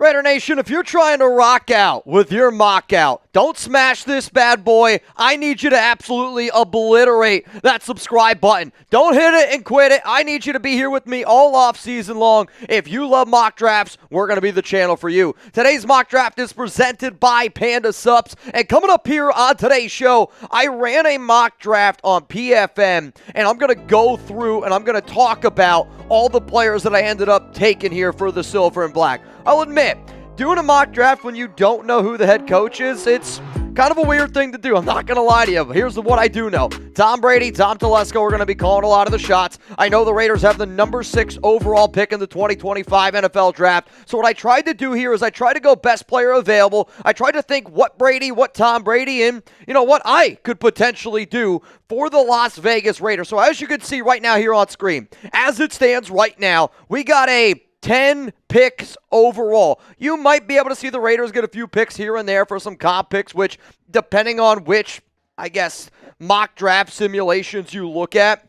Raider Nation, if you're trying to rock out with your mock out, don't smash this bad boy. I need you to absolutely obliterate that subscribe button. Don't hit it and quit it. I need you to be here with me all off season long. If you love mock drafts, we're going to be the channel for you. Today's mock draft is presented by Panda Subs. And coming up here on today's show, I ran a mock draft on PFN, and I'm going to go through and I'm going to talk about all the players that I ended up taking here for the silver and black. I'll admit, doing a mock draft when you don't know who the head coach is, it's kind of a weird thing to do. I'm not going to lie to you. Here's what I do know. Tom Brady, Tom Telesco are going to be calling a lot of the shots. I know the Raiders have the number 6 overall pick in the 2025 NFL draft. So what I tried to do here is I tried to go best player available. I tried to think what Brady, what Tom Brady, and what I could potentially do for the Las Vegas Raiders. So as you can see right now here on screen, as it stands right now, we got a 10 picks overall. You might be able to see the Raiders get a few picks here and there for some comp picks, which, depending on which, mock draft simulations you look at,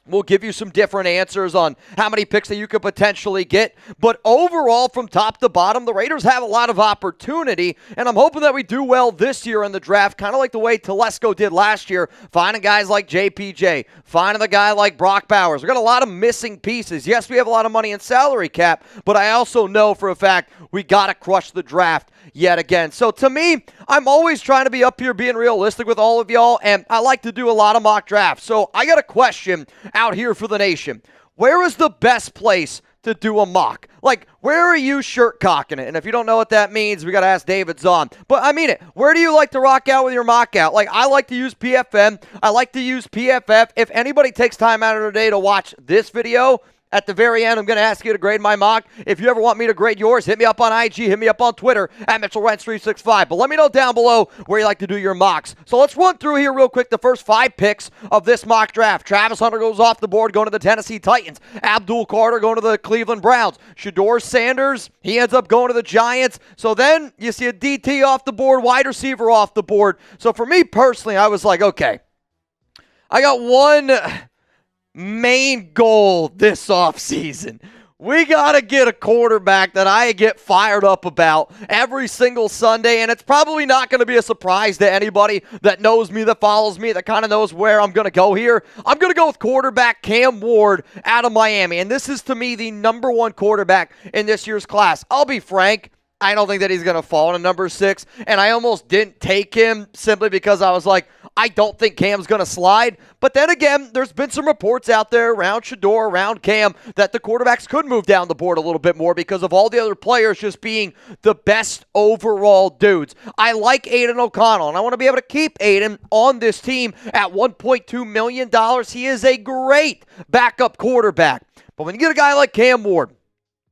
will give you some different answers on how many picks that you could potentially get. But overall, from top to bottom, the Raiders have a lot of opportunity, and I'm hoping that we do well this year in the draft, kind of like the way Telesco did last year, finding guys like JPJ, finding a guy like Brock Bowers. We've got a lot of missing pieces. Yes, we have a lot of money in salary cap, but I also know for a fact we got to crush the draft yet again. So to me, I'm always trying to be up here being realistic with all of y'all, and I like to do a lot of mock drafts. So I got a question out here for the nation. Where is the best place to do a mock? Like, where are you shirt cocking it? And if you don't know what that means, we got to ask David Zahn. But I mean it. Where do you like to rock out with your mock out? Like, I like to use PFN. I like to use PFF. If anybody takes time out of their day to watch this video, at the very end, I'm going to ask you to grade my mock. If you ever want me to grade yours, hit me up on IG, hit me up on Twitter, at MitchellRents365. But let me know down below where you like to do your mocks. So let's run through here real quick the first 5 picks of this mock draft. Travis Hunter goes off the board, going to the Tennessee Titans. Abdul Carter going to the Cleveland Browns. Shedeur Sanders, he ends up going to the Giants. So then you see a DT off the board, wide receiver off the board. So for me personally, I was like, okay, I got one main goal this offseason. We got to get a quarterback that I get fired up about every single Sunday, and it's probably not going to be a surprise to anybody that knows me, that follows me, that kind of knows where I'm going to go here. I'm going to go with quarterback Cam Ward out of Miami, and this is, to me, the number 1 quarterback in this year's class. I'll be frank, I don't think that he's going to fall to number 6, and I almost didn't take him simply because I was like, I don't think Cam's going to slide. But then again, there's been some reports out there around Shedeur, around Cam, that the quarterbacks could move down the board a little bit more because of all the other players just being the best overall dudes. I like Aiden O'Connell, and I want to be able to keep Aiden on this team at $1.2 million. He is a great backup quarterback. But when you get a guy like Cam Ward,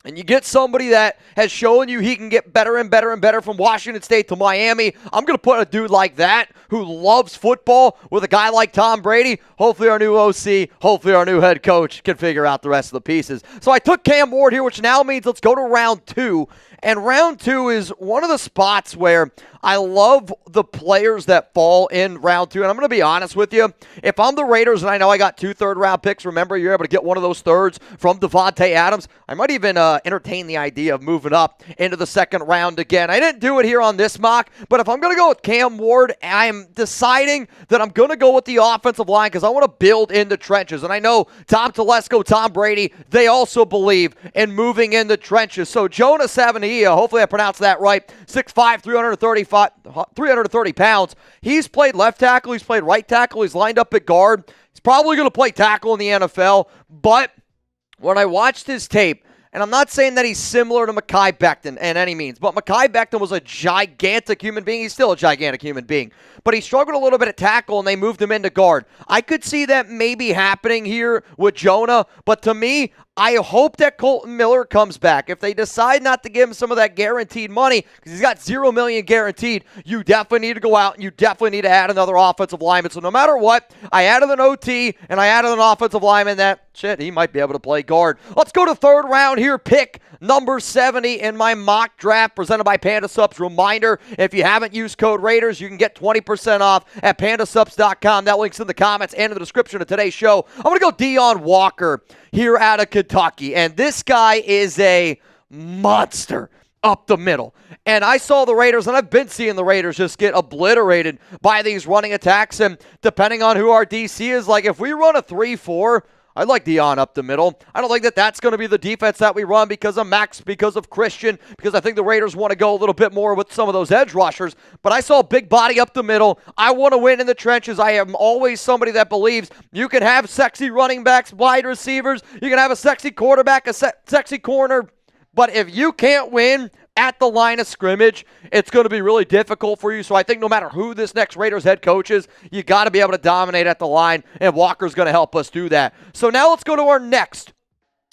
and you get somebody that has shown you he can get better and better and better from Washington State to Miami, I'm going to put a dude like that who loves football with a guy like Tom Brady. Hopefully our new OC, hopefully our new head coach can figure out the rest of the pieces. So I took Cam Ward here, which now means let's go to round 2. And round 2 is one of the spots where I love the players that fall in round 2. And I'm going to be honest with you. If I'm the Raiders and I know I got 2 third-round picks, remember, you're able to get one of those thirds from Devontae Adams. I might even entertain the idea of moving up into the second round again. I didn't do it here on this mock, but if I'm going to go with Cam Ward, I'm deciding that I'm going to go with the offensive line because I want to build in the trenches. And I know Tom Telesco, Tom Brady, they also believe in moving in the trenches. So Jonah Savaiinaea, hopefully I pronounced that right, 6'5", 330 pounds. He's played left tackle. He's played right tackle. He's lined up at guard. He's probably going to play tackle in the NFL. But when I watched his tape, and I'm not saying that he's similar to Mekhi Becton in any means, but Mekhi Becton was a gigantic human being. He's still a gigantic human being. But he struggled a little bit at tackle, and they moved him into guard. I could see that maybe happening here with Jonah, but to me, I hope that Colton Miller comes back. If they decide not to give him some of that guaranteed money, because he's got $0 million guaranteed, you definitely need to go out and you definitely need to add another offensive lineman. So no matter what, I added an OT and I added an offensive lineman that, he might be able to play guard. Let's go to third round here. Pick number 70 in my mock draft presented by Panda Subs. Reminder, if you haven't used code Raiders, you can get 20% off at pandasubs.com. That link's in the comments and in the description of today's show. I'm going to go Deon Walker here out of Kentucky, and this guy is a monster up the middle. And I saw the Raiders, and I've been seeing the Raiders just get obliterated by these running attacks. And depending on who our DC is, like if we run a 3-4, I like Deon up the middle. I don't think that that's going to be the defense that we run because of Max, because of Christian, because I think the Raiders want to go a little bit more with some of those edge rushers. But I saw a big body up the middle. I want to win in the trenches. I am always somebody that believes you can have sexy running backs, wide receivers. You can have a sexy quarterback, a sexy corner. But if you can't win at the line of scrimmage, it's going to be really difficult for you. So I think no matter who this next Raiders head coach is, you got to be able to dominate at the line, and Walker's going to help us do that. So now let's go to our next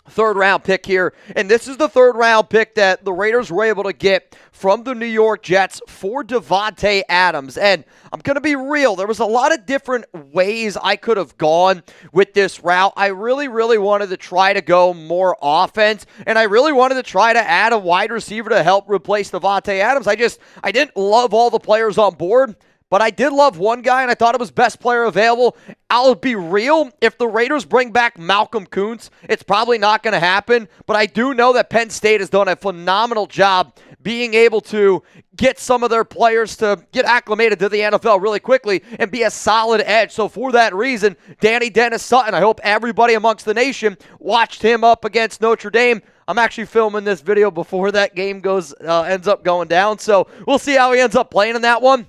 third-round pick here, and this is the third-round pick that the Raiders were able to get from the New York Jets for Davante Adams. And I'm going to be real, there was a lot of different ways I could have gone with this route. I really wanted to try to go more offense, and I really wanted to try to add a wide receiver to help replace Davante Adams. I didn't love all the players on board, but I did love one guy, and I thought it was best player available. I'll be real, if the Raiders bring back Malcolm Kuntz, it's probably not going to happen, but I do know that Penn State has done a phenomenal job being able to get some of their players to get acclimated to the NFL really quickly and be a solid edge. So for that reason, Dani Sutton, I hope everybody amongst the nation watched him up against Notre Dame. I'm actually filming this video before that game ends up going down, so we'll see how he ends up playing in that one.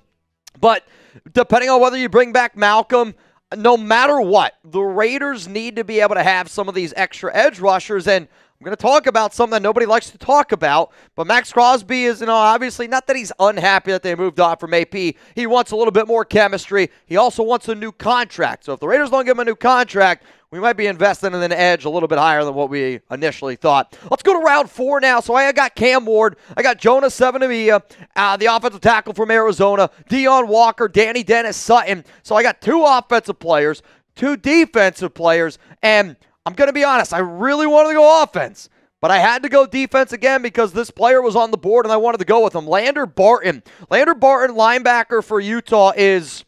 But depending on whether you bring back Malcolm, no matter what, the Raiders need to be able to have some of these extra edge rushers. And I'm going to talk about something that nobody likes to talk about, but Max Crosby is, obviously not that he's unhappy that they moved on from AP. He wants a little bit more chemistry. He also wants a new contract. So if the Raiders don't give him a new contract, we might be investing in an edge a little bit higher than what we initially thought. Let's go to round 4 now. So I got Cam Ward. I got Jonah Savaiinaea, the offensive tackle from Arizona, Deon Walker, Dani Sutton. So I got 2 offensive players, 2 defensive players, and I'm going to be honest, I really wanted to go offense, but I had to go defense again because this player was on the board and I wanted to go with him. Barton, linebacker for Utah, is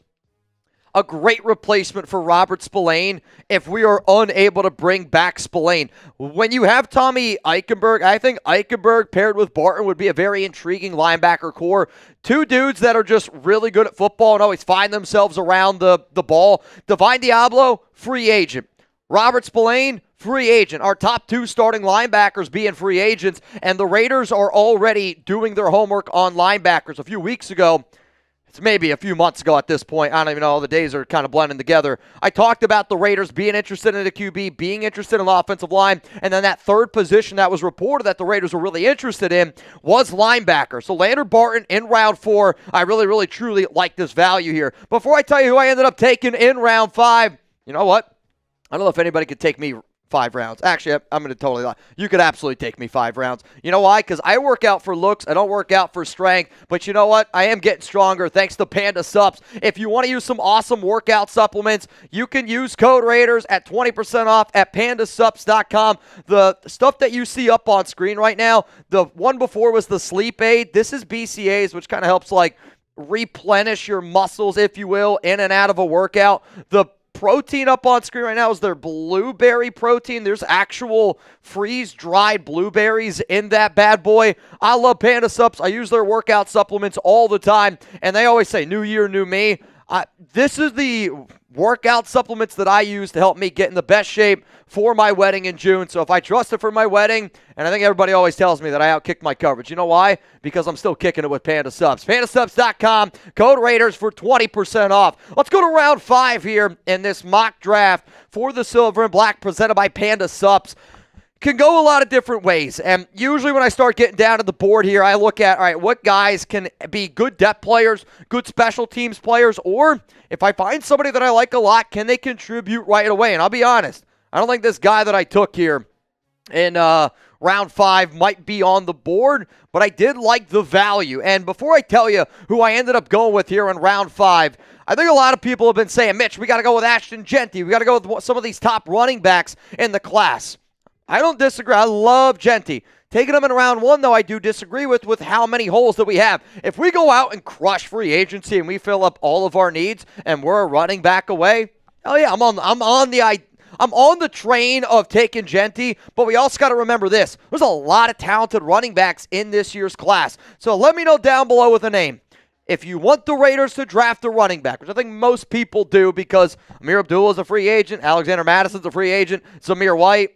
a great replacement for Robert Spillane if we are unable to bring back Spillane. When you have Tommy Eichenberg, I think Eichenberg paired with Barton would be a very intriguing linebacker core. 2 dudes that are just really good at football and always find themselves around the ball. Divine Diablo, free agent. Robert Spillane, free agent. Our top 2 starting linebackers being free agents, and the Raiders are already doing their homework on linebackers. A few weeks ago, it's maybe a few months ago at this point, I don't even know, the days are kind of blending together, I talked about the Raiders being interested in the QB, being interested in the offensive line, and then that third position that was reported that the Raiders were really interested in was linebacker. So Barton in round 4, I really truly like this value here. Before I tell you who I ended up taking in round 5, you know what? I don't know if anybody could take me 5 rounds. Actually, I'm going to totally lie. You could absolutely take me 5 rounds. You know why? Because I work out for looks. I don't work out for strength. But you know what? I am getting stronger thanks to Panda Supps. If you want to use some awesome workout supplements, you can use code Raiders at 20% off at pandasupps.com. The stuff that you see up on screen right now, the one before was the sleep aid. This is BCAAs, which kind of helps replenish your muscles, if you will, in and out of a workout. The protein up on screen right now is their blueberry protein. There's actual freeze-dried blueberries in that bad boy. I love Panda Supps. I use their workout supplements all the time, and they always say, new year, new me. This is the workout supplements that I use to help me get in the best shape for my wedding in June. So if I trust it for my wedding, and I think everybody always tells me that I outkicked my coverage. You know why? Because I'm still kicking it with Panda Supps. PandaSupps.com, code Raiders for 20% off. Let's go to round 5 here in this mock draft for the Silver and Black presented by Panda Supps. Can go a lot of different ways, and usually when I start getting down to the board here, I look at, all right, what guys can be good depth players, good special teams players, or if I find somebody that I like a lot, can they contribute right away? And I'll be honest, I don't think this guy that I took here in round 5 might be on the board, but I did like the value. And before I tell you who I ended up going with here in round 5, I think a lot of people have been saying, Mitch, we got to go with Ashton Jeanty. We got to go with some of these top running backs in the class. I don't disagree. I love Jeanty. Taking him in round 1, though, I do disagree with how many holes that we have. If we go out and crush free agency and we fill up all of our needs and we're a running back away, hell yeah, I'm on I'm on the train of taking Genty, but we also got to remember this. There's a lot of talented running backs in this year's class. So let me know down below with a name. If you want the Raiders to draft a running back, which I think most people do because Amir Abdullah is a free agent, Alexander Madison's a free agent, Zamir White,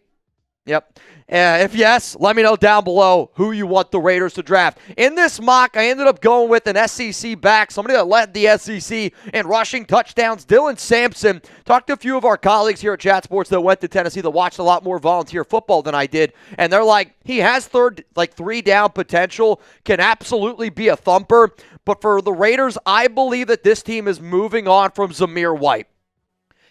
yep. If yes, let me know down below who you want the Raiders to draft. In this mock, I ended up going with an SEC back, somebody that led the SEC in rushing touchdowns, Dylan Sampson. Talked to a few of our colleagues here at Chat Sports that went to Tennessee that watched a lot more volunteer football than I did, and they're like, he has three down potential, can absolutely be a thumper, but for the Raiders, I believe that this team is moving on from Zamir White.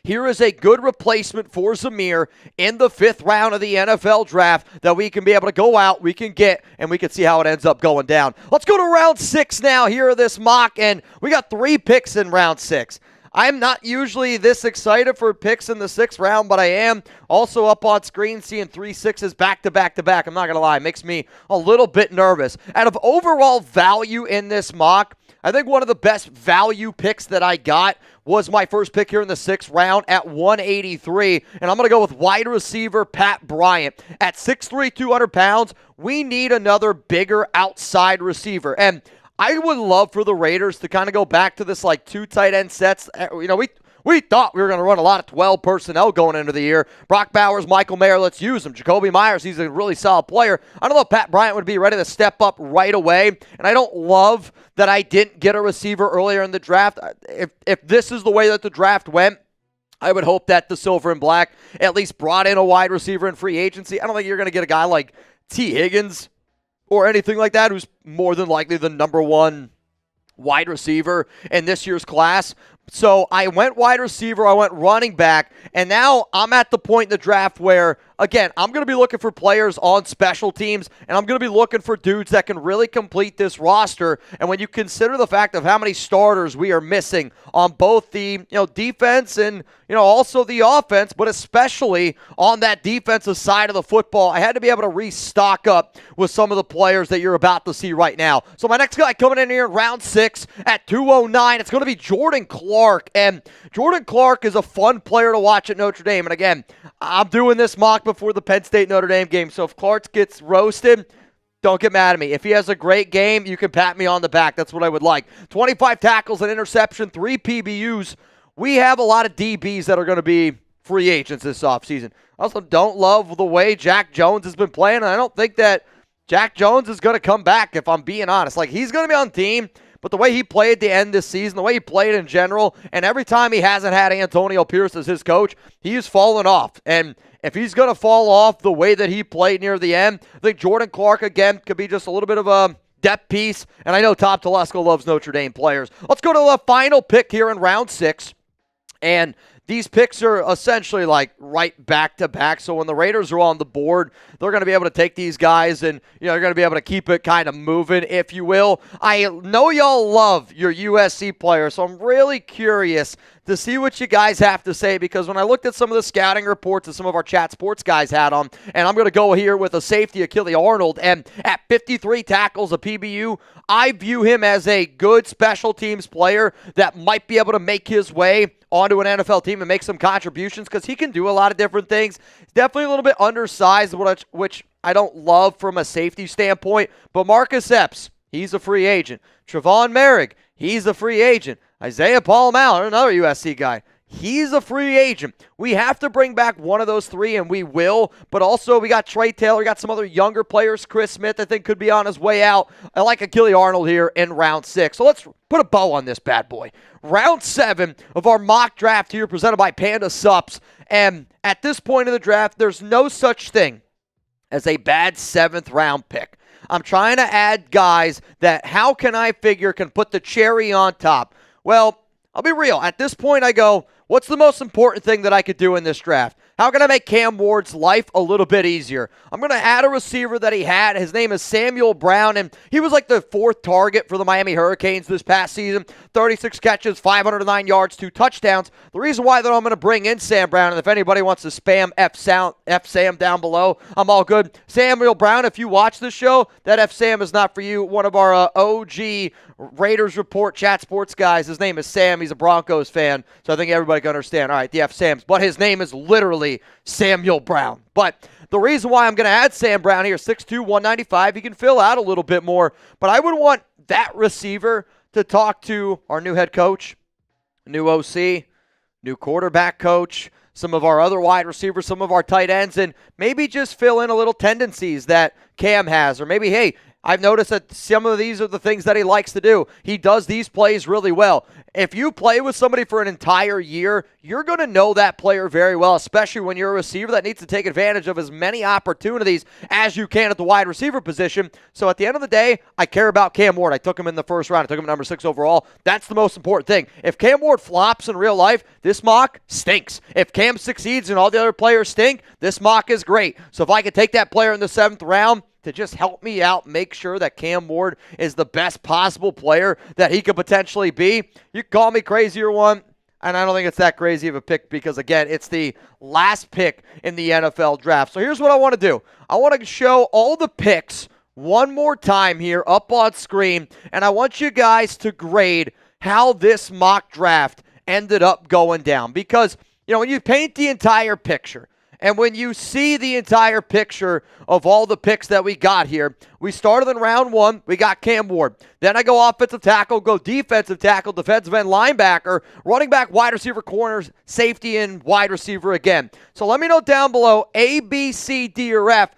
Here is a good replacement for Zamir in the 5th round of the NFL draft that we can be able to go out, we can get, and we can see how it ends up going down. Let's go to round 6 now here of this mock, and we got 3 picks in round 6. I'm not usually this excited for picks in the 6th round, but I am also up on screen seeing 3 6s back to back to back. I'm not going to lie, it makes me a little bit nervous. Out of overall value in this mock, I think one of the best value picks that I got was my first pick here in the 6th round at 183, and I'm going to go with wide receiver Pat Bryant. At 6'3", 200 pounds, we need another bigger outside receiver, and I would love for the Raiders to kind of go back to this like 2 tight end sets. You know, we thought we were going to run a lot of 12 personnel going into the year. Brock Bowers, Michael Mayer, let's use him. Jacoby Myers, he's a really solid player. I don't know if Pat Bryant would be ready to step up right away, and I don't love that I didn't get a receiver earlier in the draft. If this is the way that the draft went, I would hope that the Silver and Black at least brought in a wide receiver in free agency. I don't think you're going to get a guy like T. Higgins or anything like that, who's more than likely the number 1 wide receiver in this year's class. So I went wide receiver, I went running back, and now I'm at the point in the draft where, again, I'm going to be looking for players on special teams, and I'm going to be looking for dudes that can really complete this roster. And when you consider the fact of how many starters we are missing on both the defense and also the offense, but especially on that defensive side of the football, I had to be able to restock up with some of the players that you're about to see right now. So my next guy coming in here in round 6 at 209, it's going to be Jordan Clark. And Jordan Clark is a fun player to watch at Notre Dame. And again, I'm doing this mock before the Penn State-Notre Dame game. So if Clark gets roasted, don't get mad at me. If he has a great game, you can pat me on the back. That's what I would like. 25 tackles, an interception, 3 PBUs. We have a lot of DBs that are going to be free agents this offseason. I also don't love the way Jack Jones has been playing. And I don't think that Jack Jones is going to come back, if I'm being honest. Like, he's going to be on the team. But the way he played at the end this season, the way he played in general, and every time he hasn't had Antonio Pierce as his coach, he's fallen off. And if he's going to fall off the way that he played near the end, I think Jordan Clark, again, could be just a little bit of a depth piece. And I know Tom Telesco loves Notre Dame players. Let's go to the final pick here in round 6. And these picks are essentially like right back to back. So when the Raiders are on the board, they're going to be able to take these guys and, they're going to be able to keep it kind of moving, if you will. I know y'all love your USC players, so I'm really curious to see what you guys have to say, because when I looked at some of the scouting reports that some of our Chat Sports guys had on, and I'm going to go here with a safety, Akili Arnold, and at 53 tackles, a PBU, I view him as a good special teams player that might be able to make his way onto an NFL team and make some contributions, because he can do a lot of different things. He's definitely a little bit undersized, which I don't love from a safety standpoint, but Marcus Epps, he's a free agent. Trevon Merrick, he's a free agent. Isaiah Paul-Mallard, another USC guy, he's a free agent. We have to bring back one of those 3, and we will. But also, we got Trey Taylor, we got some other younger players. Chris Smith, I think, could be on his way out. I like Akili Arnold here in round 6. So let's put a bow on this bad boy. Round 7 of our mock draft here, presented by Panda Sups. And at this point of the draft, there's no such thing as a bad 7th round pick. I'm trying to add guys that, how can I figure, can put the cherry on top. Well, I'll be real. At this point, I go, what's the most important thing that I could do in this draft? How can I make Cam Ward's life a little bit easier? I'm going to add a receiver that he had. His name is Samuel Brown, and he was like the 4th target for the Miami Hurricanes this past season. 36 catches, 509 yards, 2 touchdowns. The reason why that I'm going to bring in Sam Brown, and if anybody wants to spam F Sam down below, I'm all good. Samuel Brown, if you watch this show, that F Sam is not for you. One of our OG Raiders Report Chat Sports guys. His name is Sam. He's a Broncos fan, so I think everybody can understand. All right, the F Sam's, but his name is literally Samuel Brown. But the reason why I'm going to add Sam Brown here, 6'2", 195, he can fill out a little bit more, but I would want that receiver to talk to our new head coach, new OC, new quarterback coach, some of our other wide receivers, some of our tight ends, and maybe just fill in a little tendencies that Cam has, or maybe, hey, I've noticed that some of these are the things that he likes to do. He does these plays really well. If you play with somebody for an entire year, you're going to know that player very well, especially when you're a receiver that needs to take advantage of as many opportunities as you can at the wide receiver position. So at the end of the day, I care about Cam Ward. I took him in the first round. I took him at number 6 overall. That's the most important thing. If Cam Ward flops in real life, this mock stinks. If Cam succeeds and all the other players stink, this mock is great. So if I could take that player in the 7th round, to just help me out, make sure that Cam Ward is the best possible player that he could potentially be. You can call me crazy or one, and I don't think it's that crazy of a pick because, again, it's the last pick in the NFL draft. So here's what I want to do. I want to show all the picks one more time here up on screen, and I want you guys to grade how this mock draft ended up going down because, when you paint the entire picture, and when you see the entire picture of all the picks that we got here, we started in round 1. We got Cam Ward. Then I go offensive tackle, go defensive tackle, defensive end, linebacker, running back, wide receiver, corners, safety, and wide receiver again. So let me know down below, A, B, C, D, or F,